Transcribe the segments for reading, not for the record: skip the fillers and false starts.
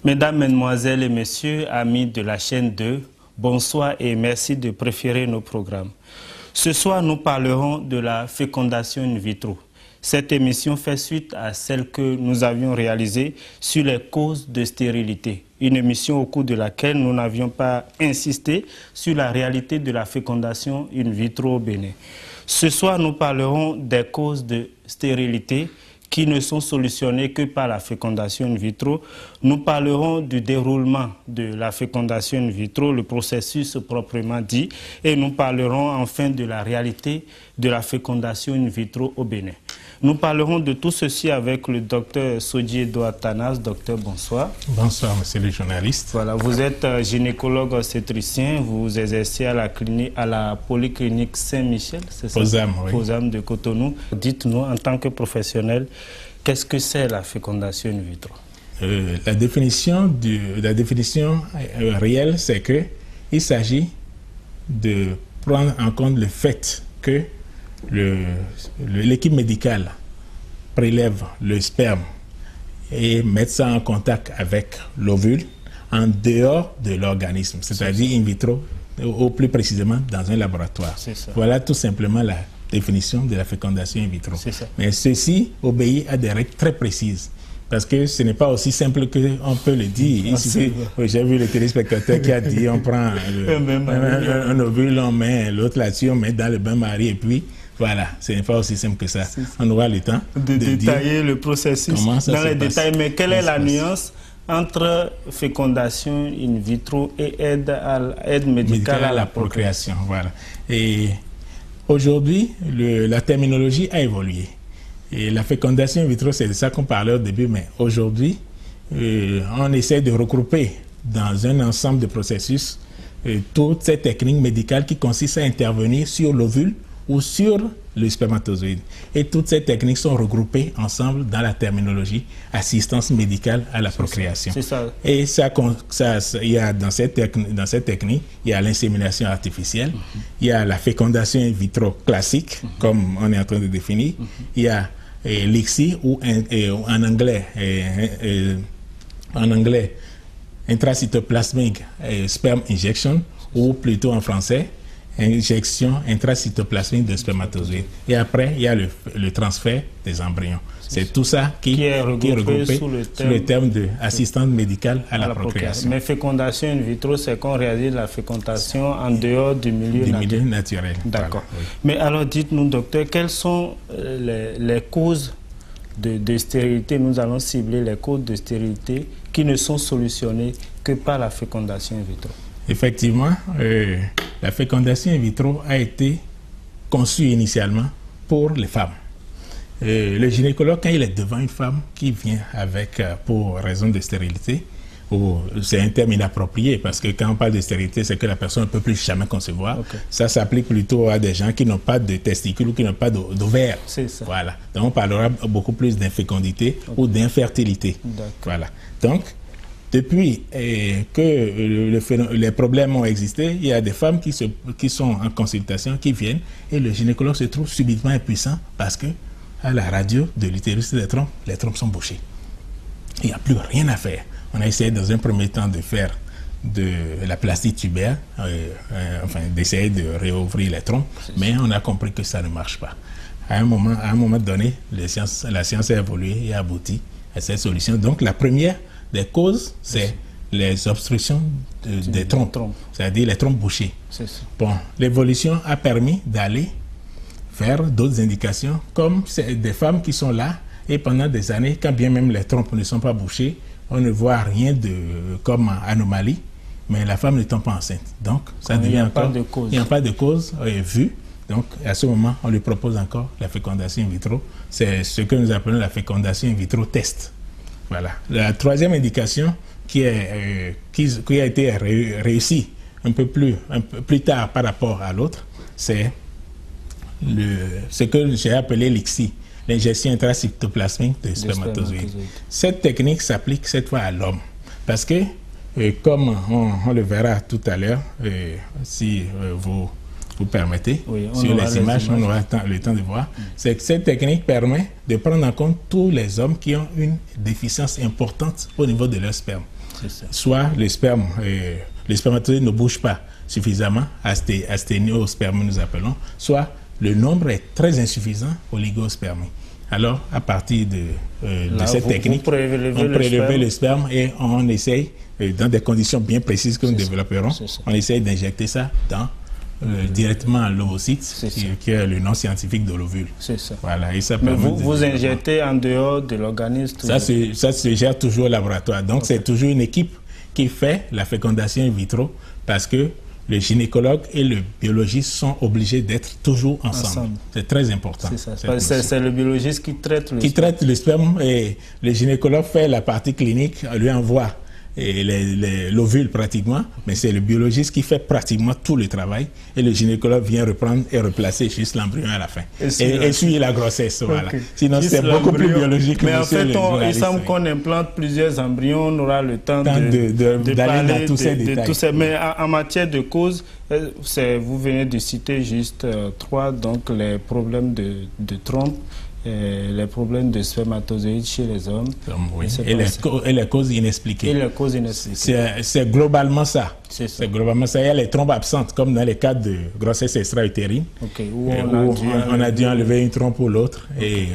Mesdames, Mesdemoiselles et Messieurs, amis de la chaîne 2, bonsoir et merci de préférer nos programmes. Ce soir, nous parlerons de la fécondation in vitro. Cette émission fait suite à celle que nous avions réalisée sur les causes de stérilité. Une émission au cours de laquelle nous n'avions pas insisté sur la réalité de la fécondation in vitro au Bénin. Ce soir, nous parlerons des causes de stérilité qui ne sont solutionnées que par la fécondation in vitro. Nous parlerons du déroulement de la fécondation in vitro, le processus proprement dit, et nous parlerons enfin de la réalité de la fécondation in vitro au Bénin. Nous parlerons de tout ceci avec le docteur Sodji Edouard Tanas. Docteur, bonsoir. Bonsoir, monsieur le journaliste. Voilà, vous êtes gynécologue obstétricien, vous exercez à la polyclinique Saint-Michel, c'est ça? Posam, oui. Posam de Cotonou. Dites-nous, en tant que professionnel, qu'est-ce que c'est la fécondation in vitro? La définition réelle, c'est qu'il s'agit de prendre en compte le fait que l'équipe médicale prélève le sperme et met ça en contact avec l'ovule en dehors de l'organisme, c'est-à-dire in vitro, ou plus précisément dans un laboratoire. Voilà tout simplement la définition de la fécondation in vitro. Mais ceci obéit à des règles très précises. Parce que ce n'est pas aussi simple qu'on peut le dire. J'ai vu le téléspectateur qui a dit on prend un ovule, on met l'autre là-dessus, on met dans le bain-marie et puis voilà, ce n'est pas aussi simple que ça. On aura le temps de détailler le processus dans les détails. Mais quelle est la nuance entre fécondation in vitro et aide médicale à la procréation? Voilà. Et aujourd'hui, la terminologie a évolué. Et la fécondation in vitro, c'est de ça qu'on parlait au début, mais aujourd'hui, on essaie de regrouper dans un ensemble de processus toutes ces techniques médicales qui consistent à intervenir sur l'ovule ou sur le spermatozoïde. Et toutes ces techniques sont regroupées ensemble dans la terminologie assistance médicale à la procréation. C'est ça. Et il y a dans cette technique, il y a l'insémination artificielle, il y a la fécondation in vitro classique, comme on est en train de définir, il y a l'ICSI ou en anglais intracytoplasmic sperm injection, ou plutôt en français injection intracytoplasmique de spermatozoïdes. Et après, il y a le transfert des embryons. C'est tout ça qui est regroupé sous le terme d'assistante médicale à la procréation. Mais fécondation in vitro, c'est qu'on réalise la fécondation en dehors du milieu naturel. D'accord. Voilà, oui. Mais alors, dites-nous, docteur, quelles sont les causes de stérilité? Nous allons cibler les causes de stérilité qui ne sont solutionnées que par la fécondation in vitro. Effectivement, la fécondation in vitro a été conçue initialement pour les femmes. Le gynécologue, quand il est devant une femme qui vient pour raison de stérilité, c'est un terme inapproprié parce que quand on parle de stérilité, c'est que la personne ne peut plus jamais concevoir. Ça s'applique plutôt à des gens qui n'ont pas de testicules ou qui n'ont pas d'ovaires. Voilà. Donc on parlera beaucoup plus d'infécondité ou d'infertilité. Voilà. Donc, depuis que les problèmes ont existé, il y a des femmes qui sont en consultation, qui viennent, et le gynécologue se trouve subitement impuissant parce que à la radio de l'utérus des trompes, les trompes sont bouchées. Il n'y a plus rien à faire. On a essayé dans un premier temps de faire de la plastie tubaire, d'essayer de réouvrir les trompes, mais on a compris que ça ne marche pas. À un moment donné, la science a évolué et a abouti à cette solution. Donc la première des causes, c'est les obstructions des trompes, c'est-à-dire les trompes bouchées. Bon, l'évolution a permis d'aller vers d'autres indications, comme des femmes qui sont là, et pendant des années, quand bien même les trompes ne sont pas bouchées, on ne voit rien comme anomalie, mais la femme ne tombe pas enceinte. Donc, ça devient encore... Il n'y a pas de cause vue. Donc, à ce moment, on lui propose encore la fécondation in vitro. C'est ce que nous appelons la fécondation in vitro test. Voilà. La troisième indication qui a été réussie un peu plus tard par rapport à l'autre, c'est ce que j'ai appelé l'ICSI, l'injection intracytoplasmique de spermatozoïdes. Cette technique s'applique cette fois à l'homme parce que comme on le verra tout à l'heure, si vous permettez, sur les images, on aura le temps de voir, c'est que cette technique permet de prendre en compte tous les hommes qui ont une déficience importante au niveau de leur sperme. Soit le spermatozoïde ne bouge pas suffisamment, asténiospermie nous appelons, soit le nombre est très insuffisant, oligospermie. Alors, à partir de cette technique, on prélève le sperme et on essaye, dans des conditions bien précises que nous développerons, on essaye d'injecter ça directement à l'ovocyte, qui est le nom scientifique de l'ovule. C'est ça. Voilà, et ça mais vous injectez en dehors de l'organisme? Ça se gère toujours au laboratoire. Donc, c'est toujours une équipe qui fait la fécondation in vitro parce que le gynécologue et le biologiste sont obligés d'être toujours ensemble. C'est très important. C'est le biologiste qui traite le sperme. Qui traite le sperme et le gynécologue fait la partie clinique, lui envoie l'ovule pratiquement, mais c'est le biologiste qui fait pratiquement tout le travail et le gynécologue vient reprendre et replacer juste l'embryon à la fin. Et suit la grossesse. Voilà. Sinon, c'est beaucoup plus biologique. Mais en fait, il semble qu'on implante plusieurs embryons, on aura le temps de parler dans tous ces détails. Mais en matière de cause, vous venez de citer juste 3, donc les problèmes de trompe, les problèmes de spermatozoïdes chez les hommes. Et les causes inexpliquées. C'est globalement ça. C'est globalement ça. Il y a les trompes absentes, comme dans les cas de grossesse extra-utérine, où on a dû enlever une trompe ou l'autre,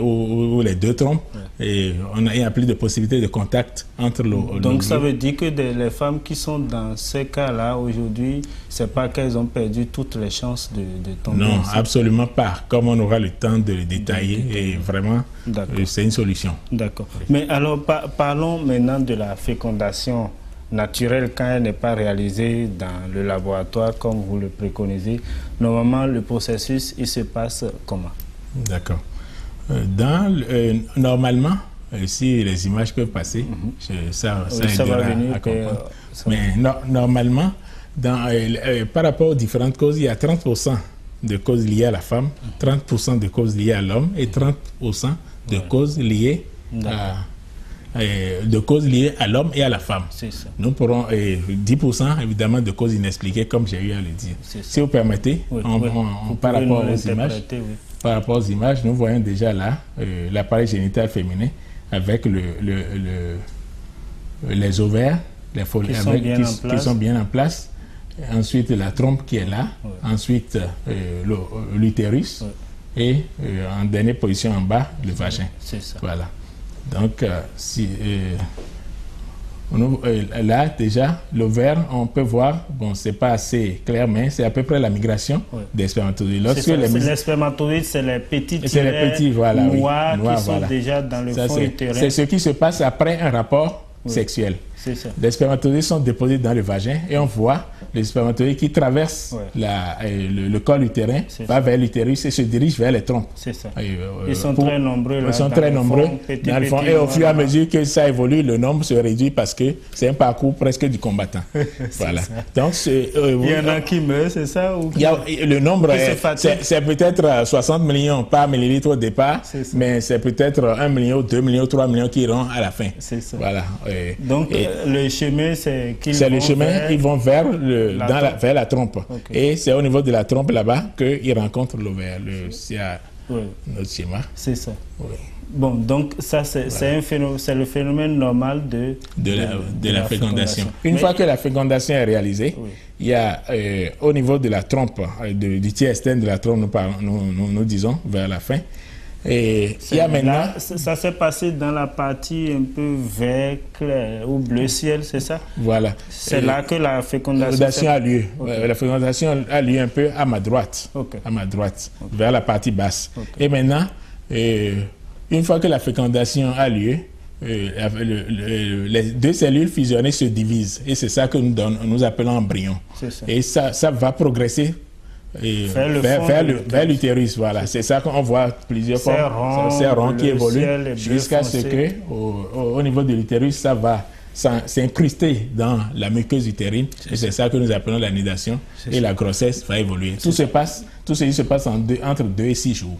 ou les deux trompes, et il n'y a plus de possibilité de contact entre Donc ça veut dire que les femmes qui sont dans ces cas-là aujourd'hui, c'est pas qu'elles ont perdu toutes les chances de tomber. Non, absolument pas. Comme on aura le temps de le détailler, et vraiment, c'est une solution. D'accord. Mais alors, parlons maintenant de la fécondation naturelle quand elle n'est pas réalisée dans le laboratoire comme vous le préconisez. Normalement, le processus, il se passe comment? D'accord. Normalement, si les images peuvent passer, ça va venir à comprendre. Mais normalement, par rapport aux différentes causes, il y a 30% de causes liées à la femme, 30% de causes liées à l'homme et 30% de causes liées à l'homme et à la femme. Nous pourrons 10% évidemment de causes inexpliquées, comme j'ai eu à le dire. Si vous permettez, par rapport aux images, nous voyons déjà là l'appareil génital féminin avec les ovaires, les folies qui sont bien en place. Ensuite, la trompe qui est là. Ensuite, l'utérus. Et en dernière position en bas, le vagin. C'est ça. Voilà. Donc, là, déjà, l'ovaire, on peut voir, bon, c'est pas assez clair, mais c'est à peu près la migration des spermatozoïdes. Les spermatozoïdes, c'est les petits noirs qui sont déjà dans le fond utérin. C'est ce qui se passe après un rapport sexuel. Les spermatozoïdes sont déposés dans le vagin et on voit les spermatozoïdes qui traversent le col utérin, va vers l'utérus et se dirigent vers les trompes. C'est ça. Ils sont très nombreux. Ils sont très nombreux dans le fond. Et au fur et à mesure que ça évolue, le nombre se réduit parce que c'est un parcours presque du combattant. Voilà. Donc, il y en a qui meurent, c'est ça? Le nombre, c'est peut-être 60 millions par millilitre au départ, mais c'est peut-être 1 million, 2 millions, 3 millions qui iront à la fin. C'est ça. Voilà. Donc, le chemin, c'est qu'ils ils vont vers la trompe. Et c'est au niveau de la trompe là-bas qu'ils rencontrent l'ovaire, notre schéma. C'est ça. Bon, donc ça, c'est le phénomène normal de la fécondation. Une fois que la fécondation est réalisée, il y a au niveau de la trompe, du tiers externe de la trompe, nous disons, vers la fin. Et il y a maintenant... Ça s'est passé dans la partie un peu vert clair ou bleu ciel, c'est ça? Voilà. C'est là que la fécondation a lieu. La fécondation a lieu un peu à ma droite, vers la partie basse. Et maintenant, une fois que la fécondation a lieu, les deux cellules fusionnées se divisent. Et c'est ça que nous appelons embryon. Et ça va progresser vers l'utérus, voilà. C'est ça qu'on voit plusieurs fois. C'est rond qui évolue jusqu'à ce que au niveau de l'utérus, ça va s'incruster dans la muqueuse utérine. Et c'est ça que nous appelons la nidation. Et la grossesse va évoluer. Tout ceci se passe entre 2 et 6 jours.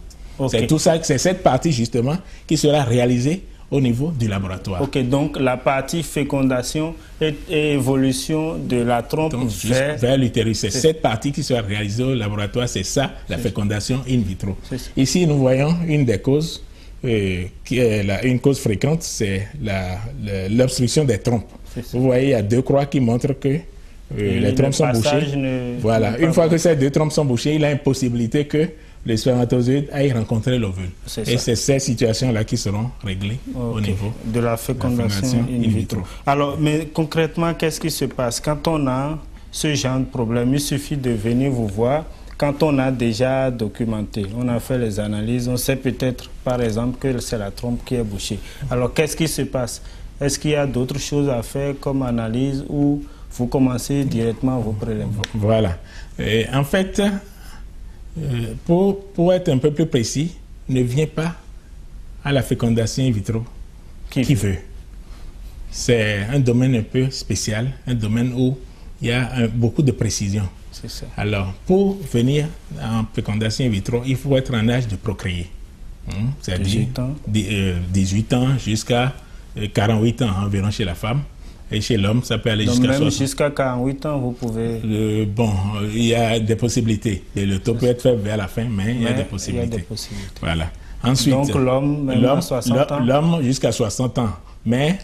C'est tout ça, c'est cette partie justement qui sera réalisée au niveau du laboratoire. Ok, donc la partie fécondation et évolution de la trompe vers l'utérus. C'est cette partie qui sera réalisée au laboratoire, c'est ça, la fécondation in vitro. Ici, nous voyons une des causes, qui est une cause fréquente, c'est l'obstruction des trompes. Vous voyez, il y a 2 croix qui montrent que les trompes sont bouchées. Voilà, une fois que ces 2 trompes sont bouchées, il y a une possibilité que le spermatozoïde aille rencontrer l'ovule. Et c'est ces situations-là qui seront réglées au niveau de la fécondation in vitro. Alors, mais concrètement, qu'est-ce qui se passe quand on a ce genre de problème? Il suffit de venir vous voir. Quand on a déjà documenté, on a fait les analyses, on sait peut-être, par exemple, que c'est la trompe qui est bouchée. Alors, qu'est-ce qui se passe? Est-ce qu'il y a d'autres choses à faire comme analyse ou vous commencez directement vos prélèvements? Voilà. Et en fait, pour être un peu plus précis, ne viens pas à la fécondation in vitro qui veut. C'est un domaine un peu spécial, un domaine où il y a beaucoup de précision. C'est ça. Alors, pour venir en fécondation in vitro, il faut être en âge de procréer. C'est-à-dire 18 ans jusqu'à 48 ans environ chez la femme. Et chez l'homme, ça peut aller jusqu'à 60. Même jusqu'à 48 ans, vous pouvez... bon, il y a des possibilités. Le taux peut être fait vers la fin, mais il y a des possibilités. Voilà. Ensuite, donc l'homme, à 60 ans? L'homme jusqu'à 60 ans. Mais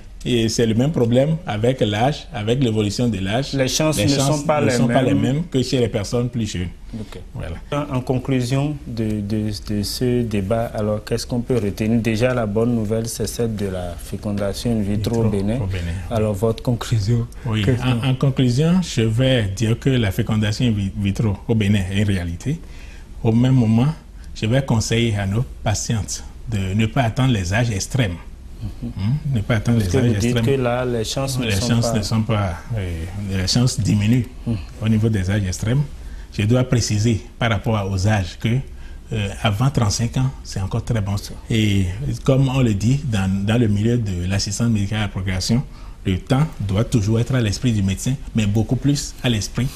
c'est le même problème avec l'âge, avec l'évolution de l'âge. Les chances ne sont pas les mêmes que chez les personnes plus jeunes. Okay. Voilà. En conclusion de ce débat, alors qu'est-ce qu'on peut retenir? Déjà, la bonne nouvelle, c'est celle de la fécondation in vitro au Bénin. Alors, votre conclusion? Oui. En conclusion, je vais dire que la fécondation in vitro au Bénin est une réalité. Au même moment, je vais conseiller à nos patientes de ne pas attendre les âges extrêmes. Ne pas attendre les âges extrêmes. Vous dites que là, les chances les chances diminuent au niveau des âges extrêmes. Je dois préciser par rapport aux âges que avant 35 ans, c'est encore très bon. Et comme on le dit dans le milieu de l'assistance médicale à la procréation, le temps doit toujours être à l'esprit du médecin, mais beaucoup plus à l'esprit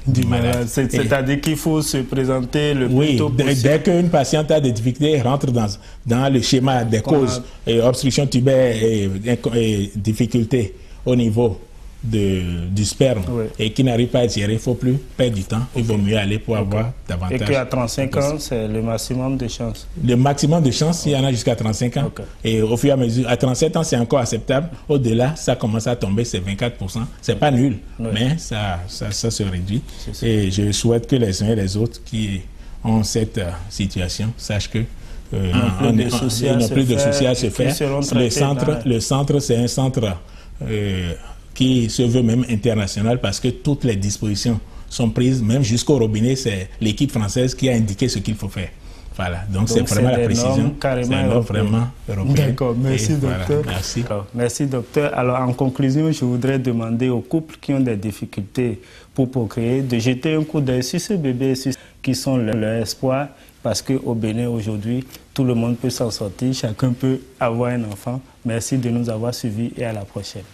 du malade. C'est-à-dire qu'il faut se présenter le plus tôt possible. Dès qu'une patiente a des difficultés, rentre dans le schéma des causes, obstruction tubaire et difficultés au niveau du sperme et qui n'arrive pas à gérer, il ne faut plus perdre du temps. Il vaut mieux aller pour avoir davantage. Et qu'à 35 ans, c'est le maximum de chances? Le maximum de chances, il y en a jusqu'à 35 ans. Et au fur et à mesure, à 37 ans, c'est encore acceptable. Au-delà, ça commence à tomber, c'est 24%. C'est pas nul, mais ça se réduit. Et je souhaite que les uns et les autres qui ont cette situation sachent que n'ont plus de soucis à se faire. Le centre, c'est un centre qui se veut même international parce que toutes les dispositions sont prises, même jusqu'au robinet, c'est l'équipe française qui a indiqué ce qu'il faut faire. Voilà, donc c'est vraiment la précision. C'est un norme vraiment européen. D'accord, merci docteur. Voilà, merci. Alors, merci docteur. Alors en conclusion, je voudrais demander aux couples qui ont des difficultés pour procréer de jeter un coup d'œil sur ce bébé qui sont leur espoir, parce qu'au Bénin aujourd'hui, tout le monde peut s'en sortir, chacun peut avoir un enfant. Merci de nous avoir suivis et à la prochaine.